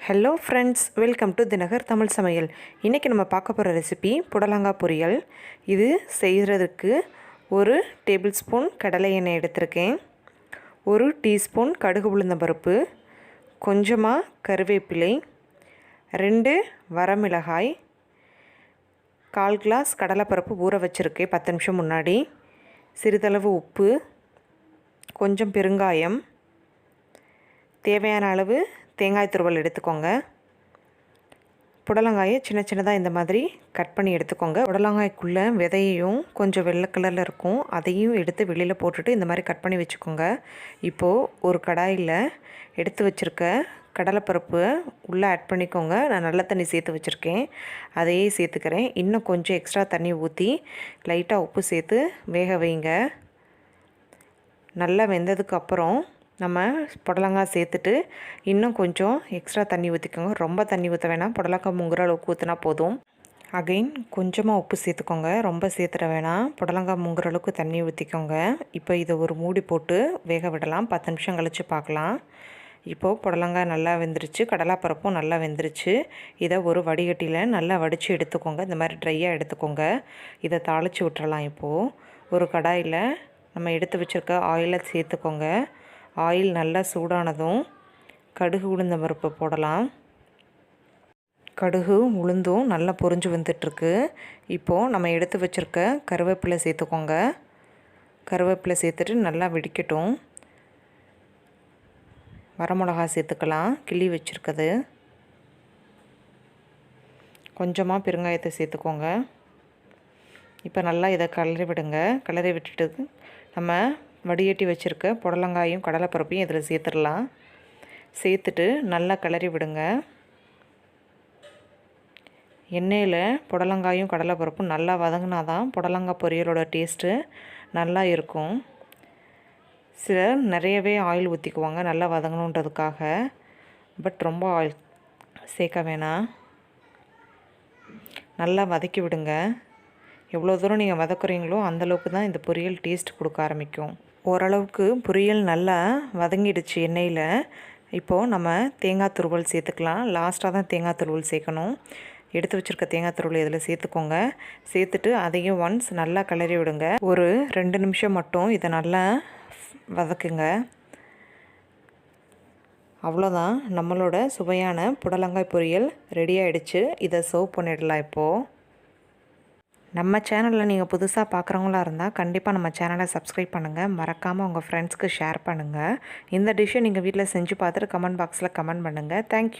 Hello friends, welcome to Dinakar Tamil சமையல். இன்றைக்கி நம்ம பார்க்க போகிற ரெசிபி புடலங்காய் பொரியல். இது செய்கிறதுக்கு 1 டேபிள் ஸ்பூன் கடலை எண்ணெய் எடுத்திருக்கேன், 1 டீஸ்பூன் கடுகு உளுந்தம்பருப்பு, கொஞ்சமாக கருவேப்பிலை, 2 வரமிளகாய், 1/4 கிளாஸ் கடலைப்பருப்பு ஊற வச்சுருக்கேன் 10 நிமிஷம் முன்னாடி, சிறிதளவு உப்பு, கொஞ்சம் பெருங்காயம், தேவையான அளவு தேங்காய் துருவல் எடுத்துக்கோங்க. புடலங்காயை சின்ன சின்னதாக இந்த மாதிரி கட் பண்ணி எடுத்துக்கோங்க. புடலங்காய்க்குள்ளே விதையும் கொஞ்சம் வெள்ளை கலரில் இருக்கும், அதையும் எடுத்து வெளியில் போட்டுட்டு இந்த மாதிரி கட் பண்ணி வச்சுக்கோங்க. இப்போது ஒரு கடாயில் எடுத்து வச்சுருக்க கடலைப்பருப்பு உள்ளே ஆட் பண்ணிக்கோங்க. நான் நல்ல தண்ணி சேர்த்து வச்சுருக்கேன், அதையே சேர்த்துக்கிறேன். இன்னும் கொஞ்சம் எக்ஸ்ட்ரா தண்ணி ஊற்றி லைட்டாக உப்பு சேர்த்து வேக வைங்க. நல்லா வெந்ததுக்கப்புறம் நம்ம புடலங்காய் சேர்த்துட்டு இன்னும் கொஞ்சம் எக்ஸ்ட்ரா தண்ணி ஊற்றிக்கோங்க. ரொம்ப தண்ணி ஊற்ற வேணாம், புடலங்காய் முங்குற அளவுக்கு ஊற்றினா போதும். அகைன் கொஞ்சமாக உப்பு சேர்த்துக்கோங்க, ரொம்ப சேர்த்துட வேணாம். புடலங்காய் முங்குற அளவுக்கு தண்ணி ஊற்றிக்கோங்க. இப்போ இதை ஒரு மூடி போட்டு வேக விடலாம். 10 நிமிஷம் கழித்து பார்க்கலாம். இப்போது புடலங்காய் நல்லா வெந்துருச்சு, கடலைப்பருப்பும் நல்லா வெந்துருச்சு. இதை ஒரு வடிகட்டியில் நல்லா வடித்து எடுத்துக்கோங்க. இந்த மாதிரி ட்ரையாக எடுத்துக்கோங்க. இதை தாளித்து விட்டுறலாம். இப்போது ஒரு கடாயில் நம்ம எடுத்து வச்சுருக்க ஆயிலை சேர்த்துக்கோங்க. ஆயில் நல்லா சூடானதும் கடுகு உளுந்தம் பருப்பு போடலாம். கடுகு உளுந்தும் நல்லா பொரிஞ்சு வந்துட்டுருக்கு. இப்போது நம்ம எடுத்து வச்சுருக்க கருவேப்பிலை சேர்த்துக்கோங்க. கருவேப்பிலை சேர்த்துட்டு நல்லா வெடிக்கட்டும். வரமிளகா சேர்த்துக்கலாம், கிள்ளி வச்சுருக்குது. கொஞ்சமாக பெருங்காயத்தை சேர்த்துக்கோங்க. இப்போ நல்லா இதை கிளறி விடுங்க. கிளறி விட்டுட்டு நம்ம வடிகட்டி வச்சுருக்க புடலங்காயும் கடலைப்பருப்பையும் இதில் சேர்த்துடலாம். சேர்த்துட்டு நல்லா கிளறி விடுங்க. எண்ணெயில் புடலங்காயும் கடலைப்பருப்பும் நல்லா வதங்கினா தான் புடலங்காய் பொரியலோட டேஸ்ட்டு நல்லா இருக்கும். சிலர் நிறையவே ஆயில் ஊற்றிக்குவாங்க நல்லா வதங்கணுன்றதுக்காக. பட் ரொம்ப ஆயில் சேர்க்க வேணாம். நல்லா வதக்கி விடுங்க. எவ்வளோ தூரம் நீங்கள் வதக்குறீங்களோ அந்தளவுக்கு தான் இந்த பொரியல் டேஸ்ட் கொடுக்க ஆரம்பிக்கும். ஓரளவுக்கு பொரியல் நல்லா வதங்கிடுச்சு எண்ணெயில். இப்போது நம்ம தேங்காய் துருவல் சேர்த்துக்கலாம். லாஸ்ட்டாக தான் தேங்காய் துருவல் சேர்க்கணும். எடுத்து வச்சுருக்க தேங்காய் துருவல் இதில் சேர்த்துக்கோங்க. சேர்த்துட்டு அதையும் ஒன்ஸ் நல்லா கிளறி விடுங்க. ஒரு 2 நிமிஷம் மட்டும் இதை நல்லா வதக்குங்க. அவ்வளோதான், நம்மளோட சுவையான புடலங்காய் பொரியல் ரெடி ஆகிடுச்சு. இதை சர்வ் பண்ணிடலாம். இப்போது நம்ம சேனலில் நீங்கள் புதுசாக பார்க்குறவங்களா இருந்தால் கண்டிப்பாக நம்ம சேனலை சப்ஸ்கிரைப் பண்ணுங்கள். மறக்காமல் உங்கள் ஃப்ரெண்ட்ஸ்க்கு ஷேர் பண்ணுங்கள். இந்த டிஷ்ஷை நீங்கள் வீட்டில் செஞ்சு பார்த்துட்டு கமெண்ட் பாக்ஸில் கமெண்ட் பண்ணுங்கள். தேங்க்யூ.